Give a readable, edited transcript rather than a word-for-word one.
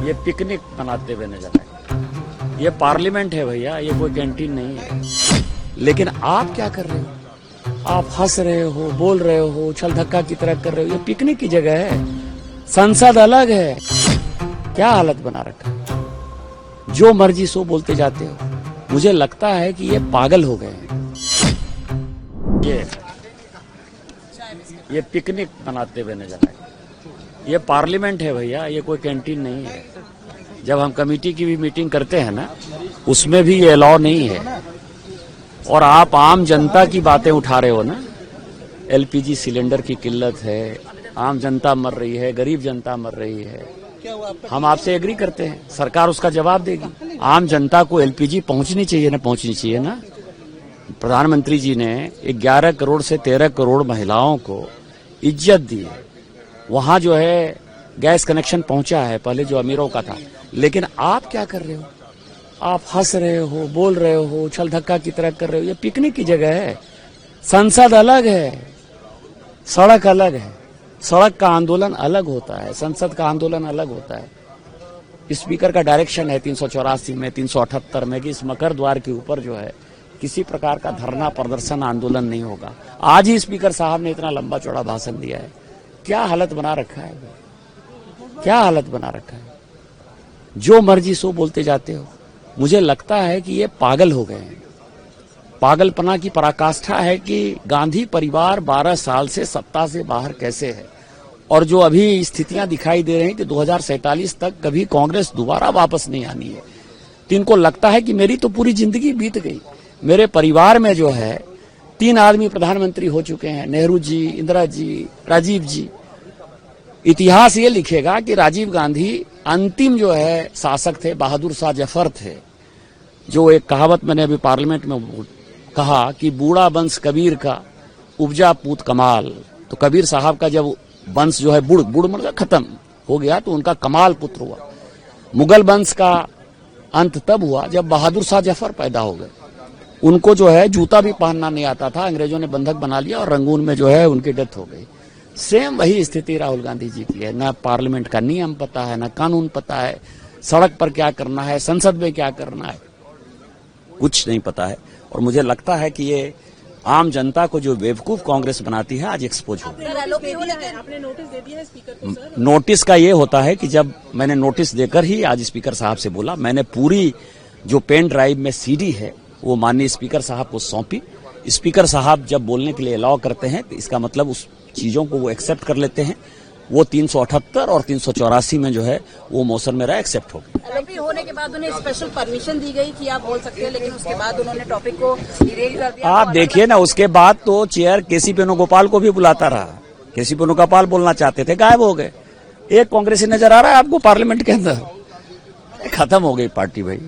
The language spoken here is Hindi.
ये पिकनिक मनाते हुए नजर आए। ये पार्लियामेंट है भैया, ये कोई कैंटीन नहीं है। लेकिन आप क्या कर रहे हो? आप हंस रहे हो, बोल रहे हो, उछल धक्का की तरह कर रहे हो। ये पिकनिक की जगह है, संसद अलग है। क्या हालत बना रखा है? जो मर्जी सो बोलते जाते हो। मुझे लगता है कि ये पागल हो गए हैं। ये पिकनिक मनाते हुए नजर आए। ये पार्लियामेंट है भैया, ये कोई कैंटीन नहीं है। जब हम कमेटी की भी मीटिंग करते हैं ना, उसमें भी ये अलाउ नहीं है। और आप आम जनता की बातें उठा रहे हो ना। एलपीजी सिलेंडर की किल्लत है, आम जनता मर रही है, गरीब जनता मर रही है। हम आपसे एग्री करते हैं, सरकार उसका जवाब देगी। आम जनता को एलपीजी पहुंचनी चाहिए ना, पहुंचनी चाहिए ना। प्रधानमंत्री जी ने 11 करोड़ से 13 करोड़ महिलाओं को इज्जत दी है। वहां जो है गैस कनेक्शन पहुंचा है, पहले जो अमीरों का था। लेकिन आप क्या कर रहे हो? आप हंस रहे हो, बोल रहे हो, उछल धक्का की तरह कर रहे हो। ये पिकनिक की जगह है, संसद अलग है, सड़क अलग है। सड़क का आंदोलन अलग होता है, संसद का आंदोलन अलग होता है। स्पीकर का डायरेक्शन है 384 में, 378 में कि इस मकर द्वार के ऊपर जो है किसी प्रकार का धरना प्रदर्शन आंदोलन नहीं होगा। आज ही स्पीकर साहब ने इतना लंबा चौड़ा भाषण दिया है। क्या हालत बना रखा है? क्या हालत बना रखा है? जो मर्जी सो बोलते जाते हो। मुझे लगता है कि ये पागल हो गए हैं। पागलपना की पराकाष्ठा है कि गांधी परिवार 12 साल से सत्ता से बाहर कैसे है। और जो अभी स्थितियां दिखाई दे रही हैं कि 2047 तक कभी कांग्रेस दोबारा वापस नहीं आनी है। तो इनको लगता है कि मेरी तो पूरी जिंदगी बीत गई। मेरे परिवार में जो है 3 आदमी प्रधानमंत्री हो चुके हैं, नेहरू जी, इंदिरा जी, राजीव जी। इतिहास ये लिखेगा कि राजीव गांधी अंतिम जो है शासक थे, बहादुर शाह जफर थे। जो एक कहावत मैंने अभी पार्लियामेंट में कहा कि बूढ़ा वंश कबीर का, उपजा पूत कमाल। तो कबीर साहब का जब वंश जो है बुढ़ मतलब खत्म हो गया, तो उनका कमाल पुत्र हुआ। मुगल वंश का अंत तब हुआ जब बहादुर शाह जफर पैदा हो गए। उनको जो है जूता भी पहनना नहीं आता था, अंग्रेजों ने बंधक बना लिया और रंगून में जो है उनकी डेथ हो गई। सेम वही स्थिति राहुल गांधी जी की है। ना पार्लियामेंट का नियम पता है, ना कानून पता है, सड़क पर क्या करना है, संसद में क्या करना है, कुछ नहीं पता है। और मुझे लगता है कि ये आम जनता को जो बेवकूफ कांग्रेस बनाती है आज एक्सपोज हो गई। आपने नोटिस दे दिया है स्पीकर को सर? नोटिस का ये होता है कि जब मैंने नोटिस देकर ही आज स्पीकर साहब से बोला, मैंने पूरी जो पेन ड्राइव में सीडी है वो माननीय स्पीकर साहब को सौंपी। स्पीकर साहब जब बोलने के लिए अलाउ करते हैं तो इसका मतलब उस चीजों को वो एक्सेप्ट कर लेते हैं। वो 378 और 384 में जो है वो मोशन मेरा एक्सेप्ट हो गया। एलओपी होने के बाद उन्हें स्पेशल परमिशन दी गई कि आप बोल सकते हैं, लेकिन उसके बाद उन्होंने टॉपिक को इरेज कर दिया। आप देखिए ना, उसके बाद तो चेयर केसी वेणुगोपाल को भी बुलाता रहा। केसी वेणुगोपाल बोलना चाहते थे, गायब हो गए। एक कांग्रेसी नजर आ रहा है आपको पार्लियामेंट के अंदर। खत्म हो गई पार्टी भाई।